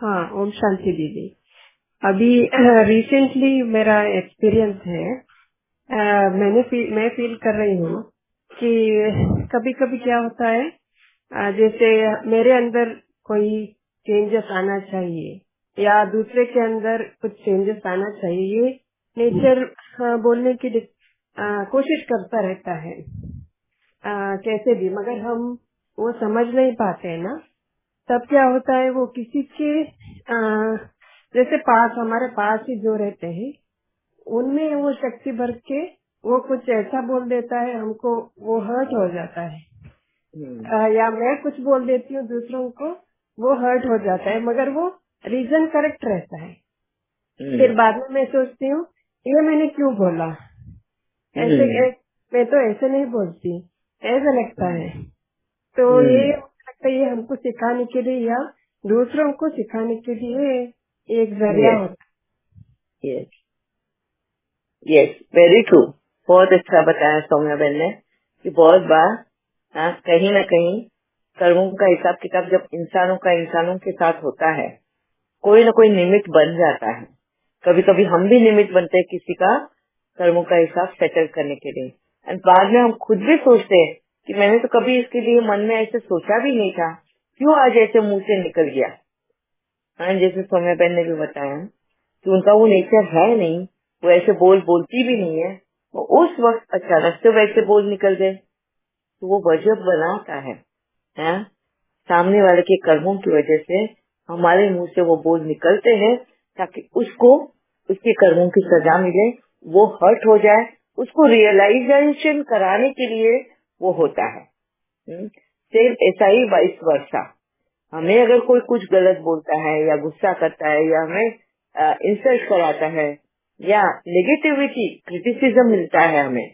हाँ, ओम शांति दीदी। अभी रिसेंटली मेरा एक्सपीरियंस है। मैं फील कर रही हूँ कि कभी कभी क्या होता है, जैसे मेरे अंदर कोई चेंजेस आना चाहिए या दूसरे के अंदर कुछ चेंजेस आना चाहिए, ये नेचर बोलने की कोशिश करता रहता है कैसे भी, मगर हम वो समझ नहीं पाते हैं ना। तब क्या होता है, वो किसी के जैसे हमारे पास ही जो रहते हैं उनमें वो शक्ति भर के वो कुछ ऐसा बोल देता है, हमको वो हर्ट हो जाता है। या मैं कुछ बोल देती हूँ दूसरों को, वो हर्ट हो जाता है, मगर वो रीजन करेक्ट रहता है। फिर बाद में मैं सोचती हूँ ये मैंने क्यों बोला, ऐसे मैं तो ऐसे नहीं बोलती, ऐसा लगता है। तो ये लगता है ये हमको सिखाने के लिए या दूसरों को सिखाने के लिए एक जरिया होता है। Yes yes, very true. बहुत अच्छा बताया सौम्या बहन ने कि बहुत बार कहीं न कहीं कर्मों का हिसाब किताब जब इंसानों के साथ होता है, कोई न कोई निमित्त बन जाता है। कभी कभी हम भी निमित्त बनते हैं किसी का कर्मों का हिसाब सेटल करने के लिए, एंड बाद में हम खुद भी सोचते हैं कि मैंने तो कभी इसके लिए मन में ऐसे सोचा भी नहीं था, क्यों आज ऐसे मुंह से निकल गया। जैसे सौम्या बहन ने भी बताया कि उनका वो नेचर है नहीं, वो ऐसे बोलती भी नहीं है, वो उस वक्त अचानक से वैसे बोल निकल गए, तो वो वजह बनाता है, सामने वाले के कर्मों की वजह से हमारे मुंह से वो बोल निकलते हैं ताकि उसको उसके कर्मों की सजा मिले, वो हर्ट हो जाए, उसको रियलाइजेशन कराने के लिए वो होता है। सेम ऐसा ही वाइस वर्सा, हमें अगर कोई कुछ गलत बोलता है या गुस्सा करता है या हमें इंसल्ट कराता है या नेगेटिविटी क्रिटिसिज्म मिलता है हमें,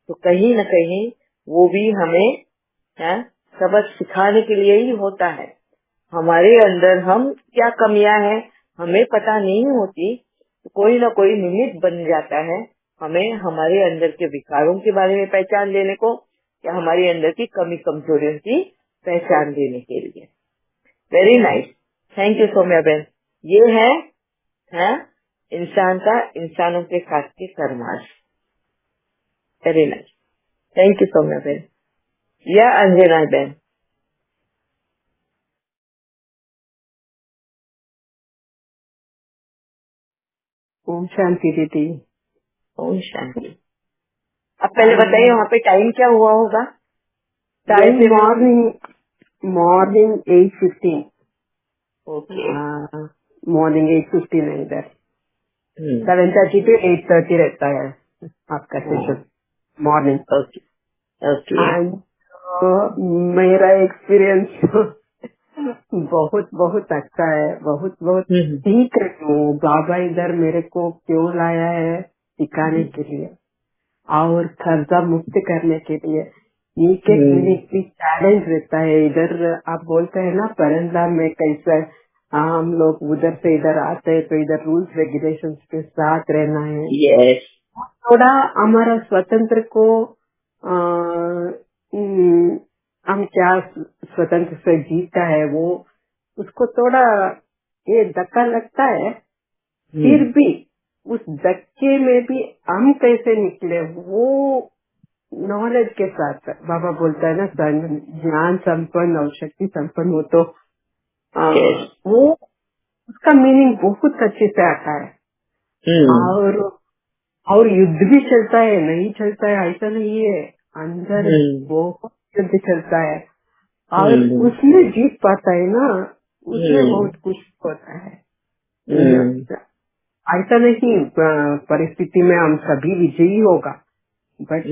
तो कहीं न कहीं वो भी हमें सबक सिखाने के लिए ही होता है। हमारे अंदर हम क्या कमियां हैं हमें पता नहीं होती, तो कोई ना कोई निमित्त बन जाता है हमें हमारे अंदर के विकारों के बारे में पहचान देने को या हमारे अंदर की कमी कमजोरियों की पहचान देने के लिए। Very nice, thank you Soumya बहन। ये है इंसान का इंसानों के साथ के कर्माश। Very nice, thank you Soumya बहन। या अंजना बहन। ओम शांति दीदी। ओम शांति। अब पहले बताइए वहाँ पे टाइम क्या हुआ होगा? Time morning 8:15। ओके, मॉर्निंग 8:15 है इधर। 7:30 to 8:30 रहता है आपका सेशन मॉर्निंग। Okay okay. मेरा एक्सपीरियंस बहुत बहुत अच्छा है, बहुत बहुत ठीक है। तो बाबा इधर मेरे को क्यों लाया है, सिखाने के लिए और कर्जा मुक्त करने के लिए। एक एक मिनट भी चैलेंज रहता है। इधर आप बोलते हैं ना परंदा में कैसे हम लोग उधर से इधर आते हैं, तो इधर रूल्स रेगुलेशंस के साथ रहना है। यस, थोड़ा हमारा स्वतंत्र को हम क्या स्वतंत्र से जीता है, वो उसको थोड़ा ये धक्का लगता है। फिर भी उस धक्के में भी हम कैसे निकले, वो नॉलेज के साथ बाबा बोलता है ना, ज्ञान संपन्न और शक्ति संपन्न हो तो वो उसका मीनिंग बहुत अच्छे से आता है। और युद्ध भी चलता है, नहीं चलता है ऐसा नहीं है, अंदर बहुत युद्ध चलता है और उसमें जीत पाता है ना, उसमें बहुत कुछ होता है। ऐसा नहीं परिस्थिति में हम सभी विजयी होगा, बट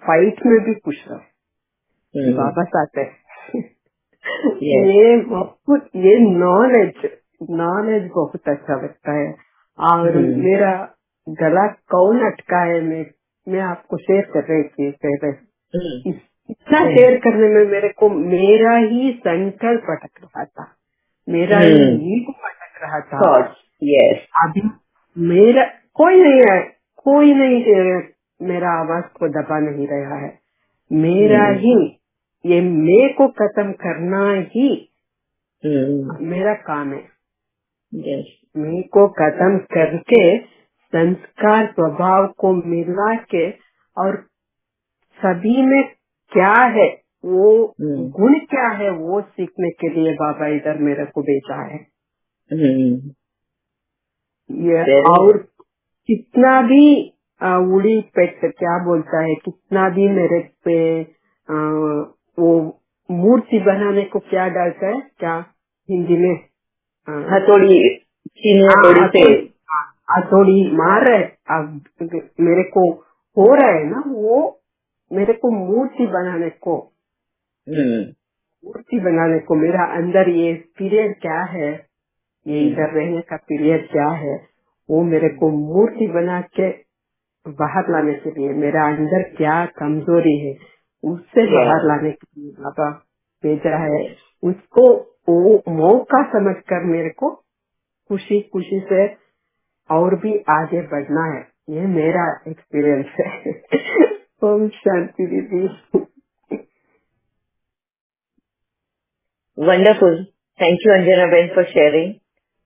फाइट में भी कुछ है। बाबा साथ है। ये नॉलेज बहुत अच्छा लगता है। और मेरा गला कौन अटका है, मैं आपको शेयर कर रही थी पहले। इतना शेयर करने में मेरे को मेरा ही संकल्प अटक रहा था, मेरा ही ईगो अटक रहा था। यस, अभी मेरा कोई नहीं है, मेरा आवाज को दबा नहीं रहा है। मेरा ही ये मैं को खत्म करना ही मेरा काम है। यस, मी को खत्म करके संस्कार स्वभाव को मिला के, और सभी में क्या है वो गुण क्या है वो सीखने के लिए बाबा इधर मेरे को भेजा है। ये और कितना भी उड़ी पेट क्या बोलता है, कितना भी मेरे पे वो मूर्ति बनाने को क्या डालता है, क्या हिंदी में हथौड़ी, हथौड़ी से हथौड़ी मार रहे। अब मेरे को हो रहा है ना, वो मेरे को मूर्ति बनाने को, मूर्ति बनाने को मेरा अंदर ये पीरियड क्या है, ये इधर रहने का पीरियड क्या है, वो मेरे को मूर्ति बना के बाहर लाने के लिए, मेरा अंदर क्या कमजोरी है उससे बाहर लाने के लिए बाबा भेजा है। उसको वो मौका समझकर मेरे को खुशी खुशी से और भी आगे बढ़ना है। ये मेरा एक्सपीरियंस है। ओम शांति दीदी। वंडरफुल, थैंक यू अंजना बहन फॉर शेयरिंग।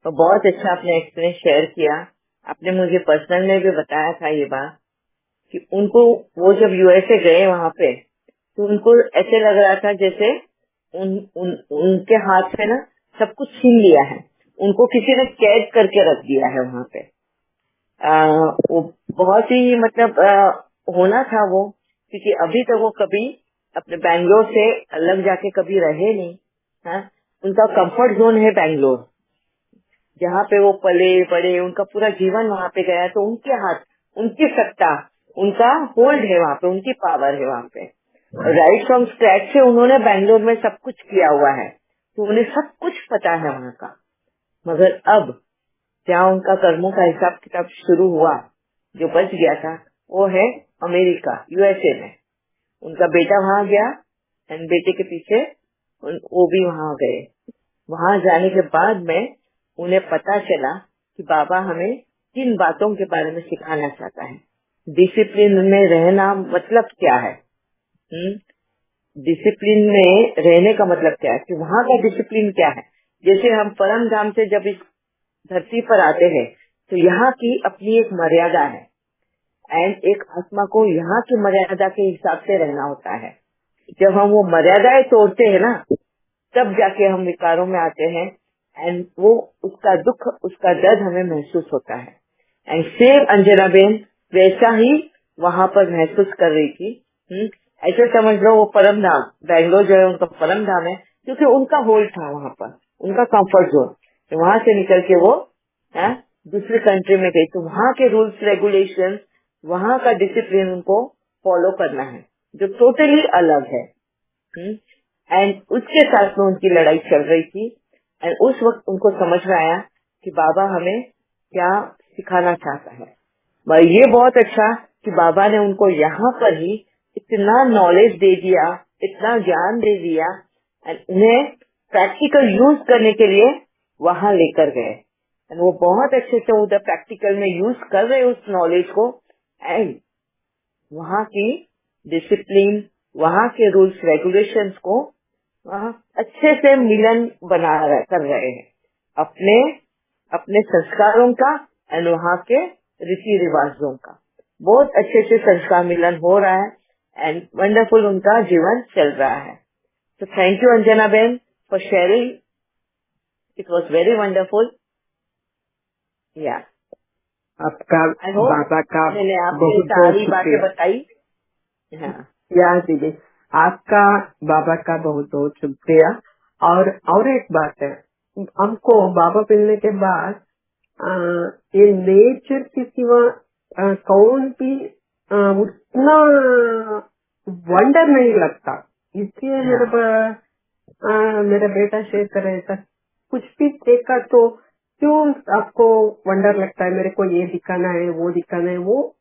तो बहुत अच्छा आपने एक्सपीरियंस शेयर किया। आपने मुझे पर्सनल में भी बताया था ये बात कि उनको वो जब यूएसए गए वहाँ पे, तो उनको ऐसे लग रहा था जैसे उनके हाथ से ना सब कुछ छीन लिया है, उनको किसी ने कैद करके रख दिया है वहाँ पे। वो बहुत ही मतलब होना था वो, क्योंकि अभी तक वो कभी अपने बैंगलोर से अलग जाके कभी रहे नहीं। उनका कंफर्ट जोन है बैंगलोर, जहाँ पे वो पले बड़े, उनका पूरा जीवन वहाँ पे गया, तो उनके हाथ, उनकी सत्ता, उनका होल्ड है वहाँ पे, उनकी पावर है वहाँ पे। राइट फ्रॉम स्क्रैच से उन्होंने बैंगलोर में सब कुछ किया हुआ है, तो उन्हें सब कुछ पता है वहाँ का। मगर अब जहाँ उनका कर्मों का हिसाब किताब शुरू हुआ, जो बच गया था वो है अमेरिका, यूएसए में। उनका बेटा वहाँ गया एंड बेटे के पीछे वो भी वहाँ गए। वहाँ जाने के बाद में उन्हें पता चला कि बाबा हमें किन बातों के बारे में सिखाना चाहता है। डिसिप्लिन में रहना मतलब क्या है, डिसिप्लिन में रहने का मतलब क्या है, कि वहाँ का डिसिप्लिन क्या है। जैसे हम परम धाम से जब इस धरती पर आते हैं तो यहाँ की अपनी एक मर्यादा है, एंड एक आत्मा को यहाँ की मर्यादा के हिसाब से रहना होता है। जब हम वो मर्यादाएं तोड़ते हैं ना, तब जाके हम विकारों में आते हैं, एंड वो उसका दुख, उसका दर्द हमें महसूस होता है। एंड सेम अंजना बेन वैसा ही वहाँ पर महसूस कर रही थी। ऐसे समझ लो वो परम धाम, बैंगलोर जो है उनका परम धाम है, क्योंकि उनका होल्ड था वहाँ पर, उनका कंफर्ट जोन। तो वहाँ से निकल के वो दूसरी कंट्री में गई, तो वहाँ के रूल्स रेगुलेशन, वहाँ का डिसिप्लिन उनको फॉलो करना है, जो टोटली अलग है। एंड उसके साथ में उनकी लड़ाई चल रही थी। एंड उस वक्त उनको समझ में आया कि बाबा हमें क्या सिखाना चाहता है। पर ये बहुत अच्छा कि बाबा ने उनको यहाँ पर ही इतना नॉलेज दे दिया, इतना ज्ञान दे दिया, एंड उन्हें प्रैक्टिकल यूज करने के लिए वहाँ लेकर गए। एंड वो बहुत अच्छे से उधर प्रैक्टिकल में यूज कर रहे उस नॉलेज को, एंड वहाँ की डिसिप्लिन, वहाँ के रूल्स रेगुलेशंस को वहाँ अच्छे से मिलन कर रहे हैं अपने अपने संस्कारों का एंड वहाँ के रीति रिवाजों का। बहुत अच्छे से संस्कार मिलन हो रहा है एंड वंडरफुल उनका जीवन चल रहा है। तो thank you Anjana Ben for sharing, it was very wonderful. या आपका बाबा का मैंने आपको बहुत सारी बहुत बातें बताई। हाँ या दीदी, आपका बाबा का बहुत बहुत शुक्रिया। और एक बात है, हमको बाबा मिलने के बाद ये नेचर के सिवा कौन भी उतना वंडर नहीं लगता। इसलिए मेरा बेटा शेयर कर रहा था, कुछ भी देखा तो क्यों आपको वंडर लगता है, मेरे को ये दिखाना है वो दिखाना है। वो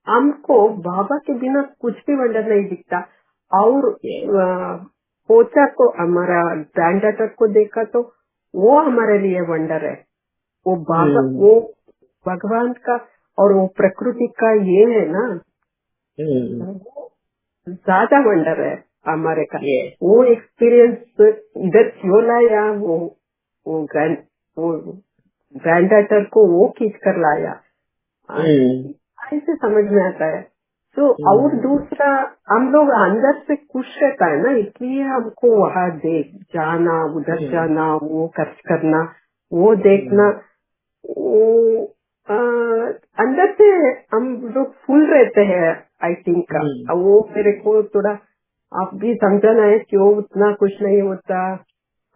हमको बाबा के बिना कुछ भी वंडर नहीं दिखता। और पोचा को, हमारा ग्रैंड डॉटर को देखा तो वो हमारे लिए वंडर है। वो बाबा, वो भगवान का और वो प्रकृति का ये है ना, वो ज्यादा वंडर है। हमारे का। Yes. वो एक्सपीरियंस इधर क्यों लाया, वो ग्रैंड डॉटर को वो खींच कर लाया, ऐसे समझ में आता है। तो और दूसरा, हम लोग अंदर से खुश रहता है ना, इसलिए हमको वहाँ जाना, उधर जाना, वो खर्च करना, वो देखना, वो अंदर से हम लोग फुल रहते हैं आई थिंक का। वो मेरे को थोड़ा आप भी समझाना है क्यों उतना कुछ नहीं होता।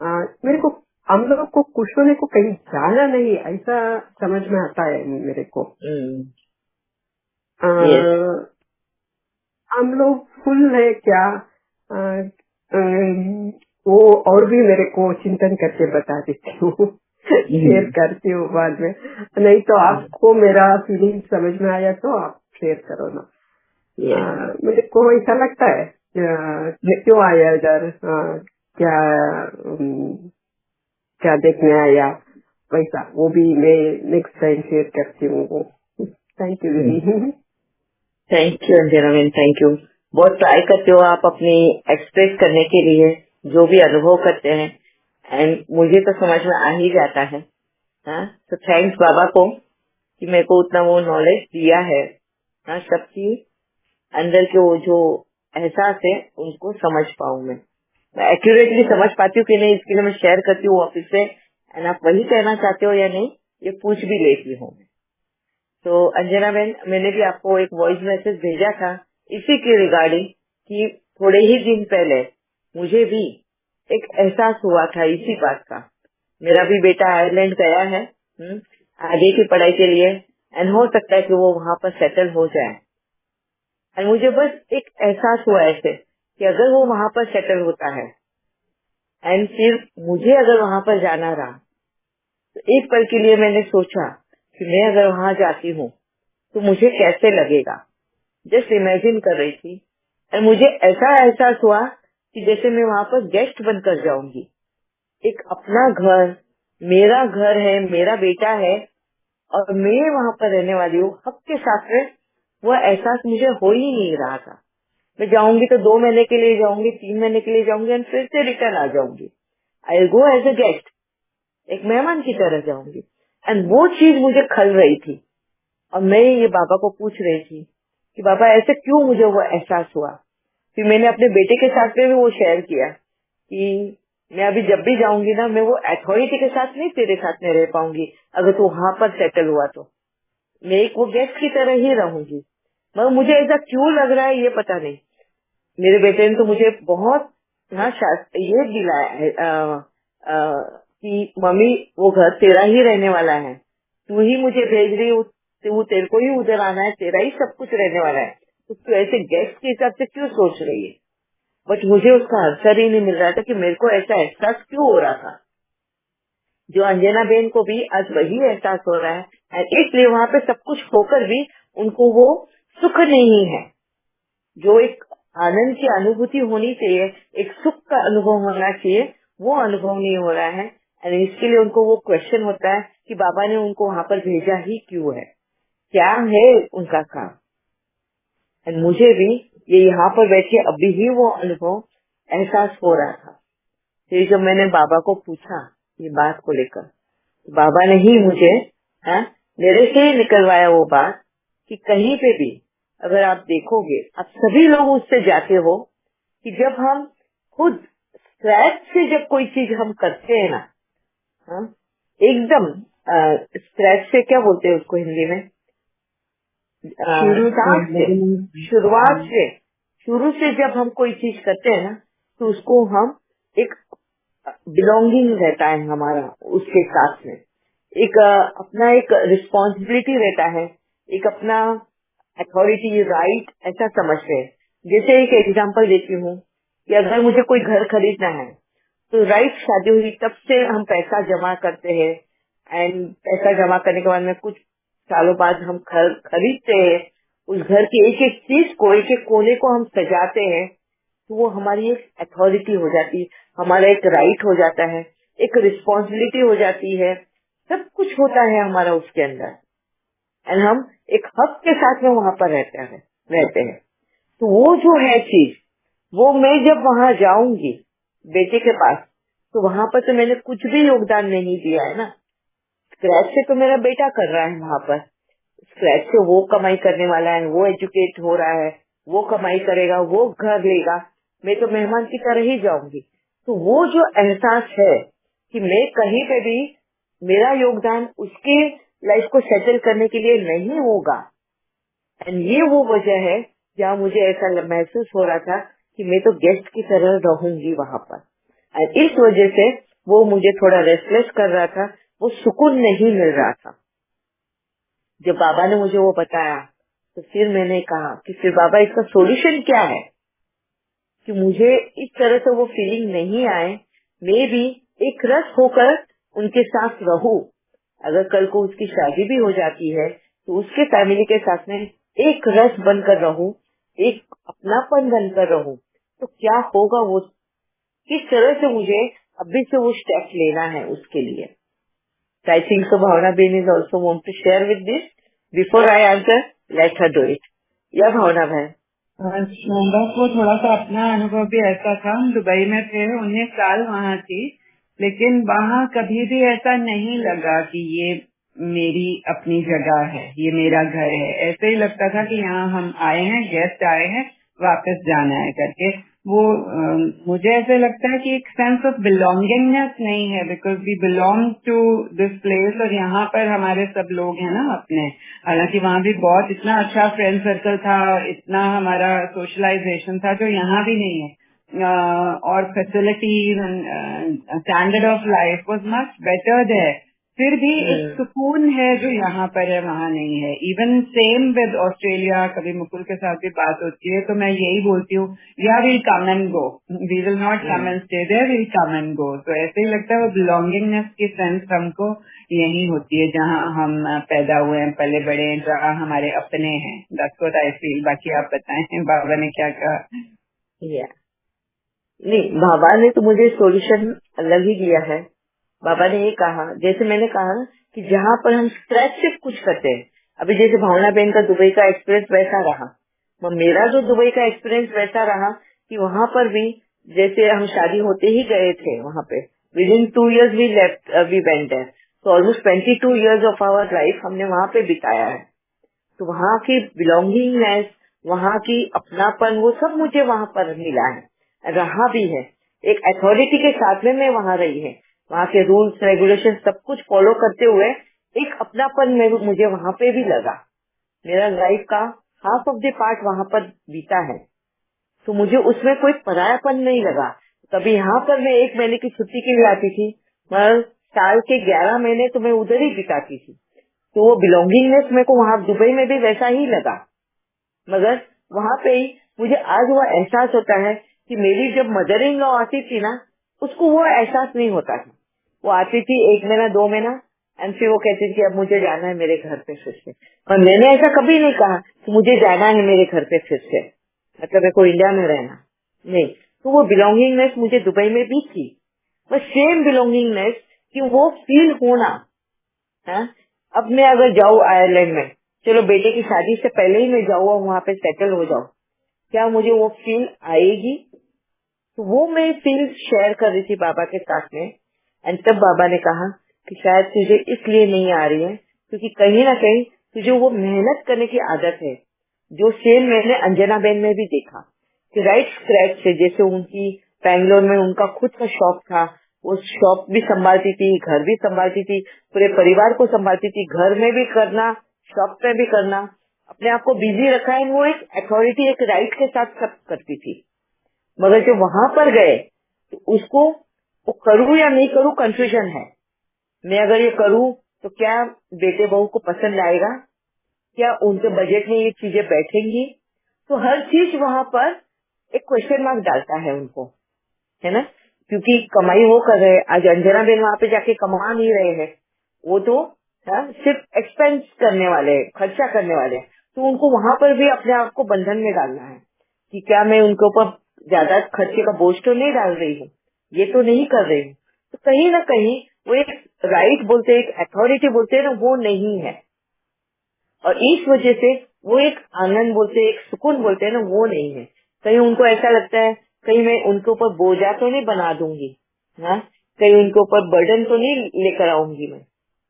मेरे को हम लोग को खुश होने को कहीं जाना नहीं, ऐसा समझ में आता है मेरे को। हम लोग फुल है क्या, वो और भी मेरे को चिंतन करके बता देती हूँ, शेयर करती हूँ बाद में। नहीं तो आपको मेरा फीलिंग समझ में आया तो आप शेयर करो ना। मेरे को ऐसा लगता है क्यों आया इधर, क्या क्या देखने आया, वैसा वो भी मैं नेक्स्ट टाइम शेयर करती हूँ वो। थैंक यू दीदी। Thank you Anjana ma'am, thank you. बहुत ट्राई करते हो आप अपनी एक्सप्रेस करने के लिए जो भी अनुभव करते हैं, एंड मुझे तो समझ में आ ही जाता है। तो थैंक्स बाबा को कि मेरे को उतना वो नॉलेज दिया है। सबकी अंदर के वो जो एहसास है उनको समझ पाऊँ मैं एक्यूरेटली समझ पाती हूँ कि नहीं, इसके लिए मैं शेयर करती हूँ ऑफिस से। एंड आप वही कहना चाहते हो या नहीं, ये पूछ भी लेती हूँ। तो अंजना बहन, मैंने भी आपको एक वॉइस मैसेज भेजा था इसी के रिगार्डिंग कि थोड़े ही दिन पहले मुझे भी एक एहसास हुआ था इसी बात का। मेरा भी बेटा आयरलैंड गया है आगे की पढ़ाई के लिए, एंड हो सकता है कि वो वहां पर सेटल हो जाए। एंड मुझे बस एक एहसास हुआ ऐसे कि अगर वो वहां पर सेटल होता है एंड फिर मुझे अगर वहां पर जाना रहा, तो एक पल के लिए मैंने सोचा कि मैं अगर वहां जाती हूँ तो मुझे कैसे लगेगा। जस्ट इमेजिन कर रही थी, और मुझे ऐसा एहसास हुआ कि जैसे मैं वहां पर गेस्ट बनकर जाऊंगी। एक अपना घर, मेरा घर है, मेरा बेटा है, और मैं वहां पर रहने वाली हूँ हक के साथ में। वो एहसास मुझे हो ही नहीं रहा था। मैं जाऊंगी तो 2 महीने के लिए जाऊंगी, 3 महीने के लिए जाऊंगी, और फिर से रिटर्न आ जाऊंगी। आई गो एज अ गेस्ट, एक मेहमान की तरह जाऊंगी। एंड वो चीज मुझे खल रही थी, और मैं ये बाबा को पूछ रही थी कि बाबा ऐसे क्यों मुझे वो एहसास हुआ। फिर मैंने अपने बेटे के साथ में भी वो शेयर किया कि मैं अभी जब भी जाऊंगी ना, मैं वो अथॉरिटी के साथ नहीं, तेरे साथ में रह पाऊंगी। अगर तू वहां पर सेटल हुआ तो मैं एक वो गेस्ट की तरह ही रहूंगी। मगर मुझे ऐसा क्यों लग रहा है ये पता नहीं। मेरे बेटे ने तो मुझे बहुत ये दिलाया है कि मम्मी वो घर तेरा ही रहने वाला है, तू ही मुझे भेज रही, तू तेरे को ही उधर आना है, तेरा ही सब कुछ रहने वाला है, तो तू ऐसे गेस्ट के हिसाब से क्यों सोच रही है। बट मुझे उसका आंसर ही नहीं मिल रहा था कि मेरे को ऐसा एहसास क्यों हो रहा था। जो अंजना बेन को भी आज वही एहसास हो रहा है, एंड इसलिए वहाँ पे सब कुछ होकर भी उनको वो सुख नहीं है। जो एक आनंद की अनुभूति होनी चाहिए, एक सुख का अनुभव होना चाहिए, वो अनुभव नहीं हो रहा है। एंड इसके लिए उनको वो क्वेश्चन होता है कि बाबा ने उनको वहाँ पर भेजा ही क्यों है, क्या है उनका काम। एंड मुझे भी ये यहाँ पर बैठे अभी ही वो अनुभव एहसास हो रहा था। फिर जब मैंने बाबा को पूछा ये बात को लेकर, तो बाबा ने ही मुझे मेरे से ही निकलवाया वो बात कि कहीं पे भी अगर आप देखोगे, आप सभी लोग उससे जाते हो कि जब हम खुद स्क्रैच से जब कोई चीज हम करते हैं ना, एकदम स्क्रैच से क्या बोलते हैं उसको हिंदी में, शुरू से जब हम कोई चीज करते हैं ना, तो उसको हम एक बिलोंगिंग रहता है हमारा उसके साथ में, एक अपना एक रिस्पॉन्सिबिलिटी रहता है, एक अपना अथॉरिटी राइट ऐसा समझते हैं। जैसे एक एग्जांपल देती हूँ कि अगर मुझे कोई घर खरीदना है तो राइट शादी हुई तब से हम पैसा जमा करते हैं, एंड पैसा जमा करने के बाद में कुछ सालों बाद हम घर खरीदते हैं। उस घर की एक एक चीज को, एक एक कोने को हम सजाते हैं, तो वो हमारी एक अथॉरिटी हो जाती है, हमारा एक राइट हो जाता है, एक रिस्पॉन्सिबिलिटी हो जाती है, सब कुछ होता है हमारा उसके अंदर। एंड हम एक हक के साथ में वहां पर रहते हैं। तो वो जो है चीज, वो मैं जब वहां जाऊंगी बेटे के पास, तो वहां पर तो मैंने कुछ भी योगदान नहीं दिया है ना। स्क्रैच से तो मेरा बेटा कर रहा है वहां पर, स्क्रैच से वो कमाई करने वाला है, वो एजुकेट हो रहा है, वो कमाई करेगा, वो घर लेगा, मैं तो मेहमान की तरह ही जाऊंगी। तो वो जो एहसास है कि मैं कहीं पे भी मेरा योगदान उसके लाइफ को सेटल करने के लिए नहीं होगा, एंड ये वो वजह है जहाँ मुझे ऐसा महसूस हो रहा था कि मैं तो गेस्ट की तरह रहूंगी वहां पर। एंड इस वजह से वो मुझे थोड़ा रेस्टलेस कर रहा था, वो सुकून नहीं मिल रहा था। जब बाबा ने मुझे वो बताया तो फिर मैंने कहा कि फिर बाबा इसका सॉल्यूशन क्या है कि मुझे इस तरह से वो फीलिंग नहीं आए, मैं भी एक रस होकर उनके साथ रहूं। अगर कल को उसकी शादी भी हो जाती है तो उसके फैमिली के साथ में एक रस बनकर रहूं, एक अपनापन बनकर रहूं, तो क्या होगा, वो किस तरह से मुझे अभी से वो स्टेप लेना है उसके लिए। I think so Bhavna ben is also want to share with this before I answer, let her do it. या भावना बहन? सोमदा को थोड़ा सा अपना अनुभव भी ऐसा था। हम दुबई में थे, 19 साल वहाँ थी, लेकिन वहाँ कभी भी ऐसा नहीं लगा कि ये मेरी अपनी जगह है, ये मेरा घर है। ऐसे ही लगता था कि यहाँ हम आए हैं, गेस्ट आए हैं, वापस जाना है करके। वो मुझे ऐसे लगता है कि एक सेंस ऑफ बिलोंगिंगनेस नहीं है, because we belong to this place. और यहाँ पर हमारे सब लोग हैं ना अपने, हालांकि वहाँ भी बहुत इतना अच्छा फ्रेंड सर्कल था, इतना हमारा सोशलाइजेशन था जो यहाँ भी नहीं है। और facilities standard of life was much better there. फिर भी एक सुकून है जो यहाँ पर है, वहाँ नहीं है। इवन सेम विद ऑस्ट्रेलिया, कभी मुकुल के साथ भी बात होती है तो मैं यही बोलती हूँ, या will come and go, we will not come and stay there, will come and go. तो ऐसे ही लगता है वो बिलोंगिंगनेस की सेंस हमको यही होती है जहाँ हम पैदा हुए हैं, पले बड़े हैं, जहाँ हमारे अपने हैं। That's what I feel. बाकी आप बताएं बाबा ने क्या कहा। नहीं, बाबा ने तो मुझे सॉल्यूशन अलग ही दिया है। बाबा ने ये कहा, जैसे मैंने कहा ना कि जहाँ पर हम स्क्रैच से कुछ करते हैं, अभी जैसे भावना बहन का दुबई का एक्सपीरियंस वैसा रहा, मेरा जो दुबई का एक्सपीरियंस वैसा रहा कि वहाँ पर भी जैसे हम शादी होते ही गए थे वहाँ पे, within 2 years we left, we went there, तो almost 22 years of our life हमने वहाँ पे बिताया है। तो वहाँ की बिलोंगिंगनेस, वहाँ की अपनापन, वो सब मुझे वहाँ पर मिला है, रहा भी है। एक अथॉरिटी के साथ में मैं वहाँ रही है, वहाँ के रूल्स रेगुलेशन सब कुछ फॉलो करते हुए एक अपनापन में मुझे वहाँ पे भी लगा। मेरा लाइफ का हाफ ऑफ द पार्ट वहाँ पर बीता है, तो मुझे उसमें कोई परायापन नहीं लगा। कभी यहाँ पर मैं 1 महीने की छुट्टी के लिए आती थी, मगर साल के 11 महीने तो मैं उधर ही बिताती थी। तो वो बिलोंगिंगनेस मेरे को वहाँ दुबई में भी वैसा ही लगा, मगर वहाँ पे ही मुझे आज वो एहसास होता है कि मेरी जब मदर इन लॉ आती थी ना, उसको वो एहसास नहीं होता था। वो आती थी 1 महीना 2 महीना, एंड फिर वो कहती थी कि अब मुझे जाना है मेरे घर पे फिर से। और मैंने ऐसा कभी नहीं कहा कि मुझे जाना है मेरे घर पे फिर से, मतलब मेरे को इंडिया में रहना नहीं। तो वो बिलोंगिंगनेस मुझे दुबई में भी थी, बस सेम बिलोंगिंगनेस कि वो फील होना है। अब मैं अगर जाऊँ आयरलैंड में, चलो बेटे की शादी से पहले ही मैं जाऊँ और वहाँ पे सेटल हो जाऊँ, क्या मुझे वो फील आएगी? तो वो मैं फील शेयर कर रही थी बाबा के साथ में। एंड तब बाबा ने कहा कि शायद तुझे इसलिए नहीं आ रही है क्योंकि कहीं ना कहीं तुझे वो मेहनत करने की आदत है, जो सेम मैंने अंजना बहन में भी देखा कि राइट स्क्रैच से, जैसे उनकी बैंगलोर में उनका खुद का शॉप था, वो शॉप भी संभालती थी, घर भी संभालती थी, पूरे परिवार को संभालती थी, घर में भी करना, शॉप में भी करना, अपने आप को बिजी रखा है। वो एक अथॉरिटी, एक राइट के साथ सब करती थी। मगर जो वहां पर गए तो उसको वो करूँ या नहीं करूँ कंफ्यूजन है। मैं अगर ये करूँ तो क्या बेटे बहू को पसंद आएगा, क्या उनके बजट में ये चीजें बैठेंगी? तो हर चीज वहां पर एक क्वेश्चन मार्क डालता है उनको, है ना, क्योंकि कमाई वो कर रहे हैं। आज अंजना बेन वहां पे जाके कमा नहीं रहे हैं, वो तो सिर्फ एक्सपेंस करने वाले, खर्चा करने वाले। तो उनको वहां पर भी अपने आप को बंधन में डालना है कि क्या मैं उनके ऊपर ज्यादा खर्चे का बोझ तो नहीं डाल रही हूँ, ये तो नहीं कर रही हूँ। तो कहीं ना कहीं वो एक राइट बोलते हैं, एक अथॉरिटी बोलते हैं ना, वो नहीं है। और इस वजह से वो एक आनंद बोलते हैं, एक सुकून बोलते हैं ना, वो नहीं है। कहीं उनको ऐसा लगता है कहीं मैं उनके ऊपर बोझा तो नहीं बना दूंगी, हाँ, कहीं उनके ऊपर बर्डन तो नहीं लेकर आऊंगी मैं,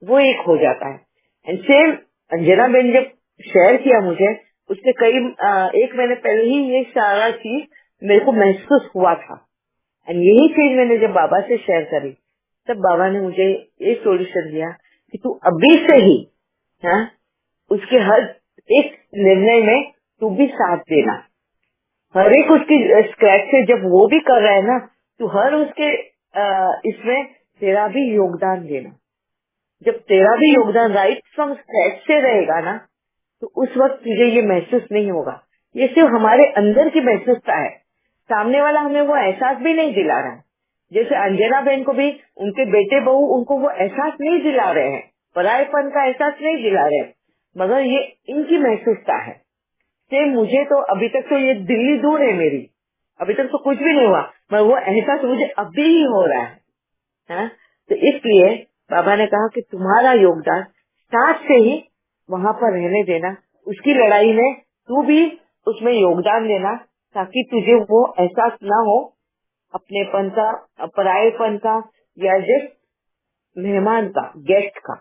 वो एक हो जाता है। एंड सेम अंजना बेन जब शेयर किया मुझे, उसके एक महीने पहले ही ये सारा चीज मेरे को महसूस हुआ था। एंड यही चीज मैंने जब बाबा से शेयर करी, तब बाबा ने मुझे ये सोल्यूशन दिया कि तू अभी से ही, हाँ, उसके हर एक निर्णय में तू भी साथ देना, हर एक उसकी स्क्रैच से जब वो भी कर रहा है ना, तू हर उसके इसमें तेरा भी योगदान देना। जब तेरा भी योगदान राइट फ्रॉम स्क्रैच से रहेगा ना, तो उस वक्त तुझे ये महसूस नहीं होगा। ये सिर्फ हमारे अंदर की महसूसता है, सामने वाला हमें वो एहसास भी नहीं दिला रहा है। जैसे अंजना बहन को भी उनके बेटे बहू उनको वो एहसास नहीं दिला रहे हैं, परायेपन का एहसास नहीं दिला रहे हैं, मगर ये इनकी महसूसता है। सेम मुझे तो अभी तक तो ये दिल्ली दूर है मेरी, अभी तक तो कुछ भी नहीं हुआ, मगर वो एहसास मुझे अभी ही हो रहा है। तो इसलिए बाबा ने कहा कि तुम्हारा योगदान साथ से ही वहाँ पर रहने देना, उसकी लड़ाई में तू भी उसमें योगदान देना, ताकि तुझे वो एहसास ना हो अपनेपन का, परायेपन का, या जस्ट मेहमान का, गेस्ट का।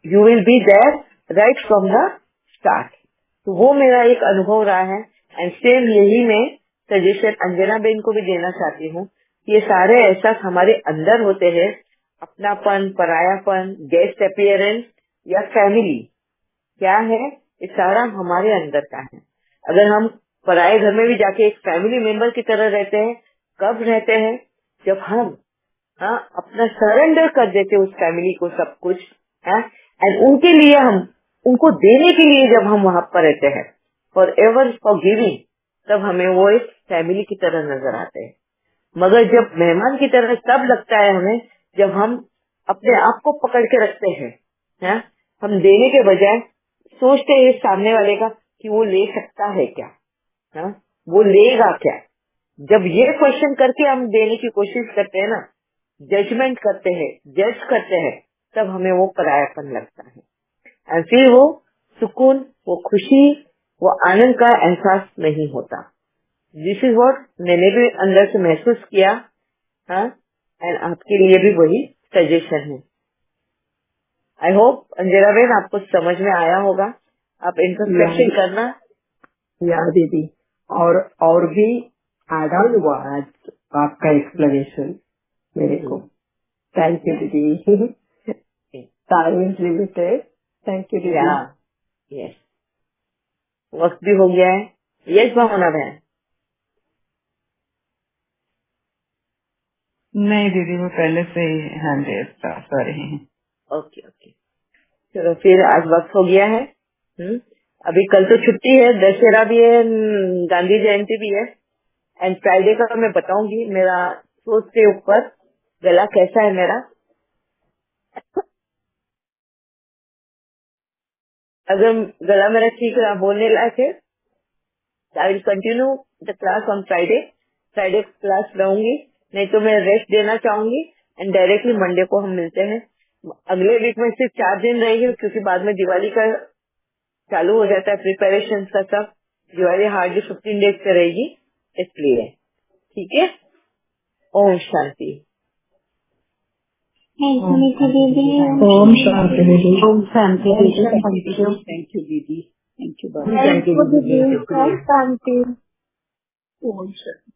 You will be there right from the start. तो वो मेरा एक अनुभव रहा है। एंड सेम यही मैं सजेशन अंजना बेन को भी देना चाहती हूँ। ये सारे एहसास हमारे अंदर होते हैं, अपनापन, परायापन, गेस्ट अपीयरेंस या फैमिली क्या है, ये सारा हमारे अंदर का है। अगर हम पराये घर में भी जाके एक फैमिली मेंबर की तरह रहते हैं, कब रहते हैं, जब हम अपना सरेंडर कर देते उस फैमिली को सब कुछ, एंड उनके लिए हम उनको देने के लिए जब हम वहां पर रहते हैं फॉर एवर फॉर गिविंग, तब हमें वो एक फैमिली की तरह नजर आते हैं। मगर जब मेहमान की तरह तब लगता है हमें जब हम अपने आप को पकड़ के रखते हैं, हम देने के बजाय सोचते हैं सामने वाले का कि वो ले सकता है क्या, वो लेगा क्या। जब ये क्वेश्चन करके हम देने की कोशिश करते हैं ना, जजमेंट करते हैं, जज करते हैं, तब हमें वो परायापन लगता है। और फिर वो सुकून, वो खुशी, वो आनंद का एहसास नहीं होता। दिस इज व्हाट मैंने भी अंदर से महसूस किया, एंड आपके लिए भी वही सजेशन है। आई होप अंजना बेन आपको समझ में आया होगा। आप इंट्रोस्पेक्शन करना। या दीदी, और भी एड ऑन हुआ आज आपका एक्सप्लेनेशन मेरे को। थैंक यू दीदी। Time is limited. Thank you दीदी। यस, वक्त भी हो गया है। यस भावना बहन। नहीं दीदी, वो पहले से ही हैंड रेज कर रहे हैं। ओके ओके, चलो फिर आज वक्त हो गया है। अभी कल तो छुट्टी है, दशहरा भी है, गांधी जयंती भी है। एंड फ्राइडे का मैं बताऊंगी मेरा सोच के ऊपर गला कैसा है मेरा। अगर गला मेरा ठीक रहा, बोलने लायक है, I will continue the class on Friday. Friday class रहूंगी, नहीं तो मैं रेस्ट देना चाहूंगी। एंड डायरेक्टली मंडे को हम मिलते हैं। अगले वीक में सिर्फ 4 दिन रहेगी, क्योंकि बाद में दिवाली का चालू हो जाता है प्रिपरेशन का सब। दिवाली हार्डली 15 डेज पे रहेगी, इसलिए ठीक है। ओम शांति। ओम शांति दीदी। ओम शांति दीदी। थैंक यू दीदी, thank you Baba. Thank you दीदी। ओम शांति। ओम शांति।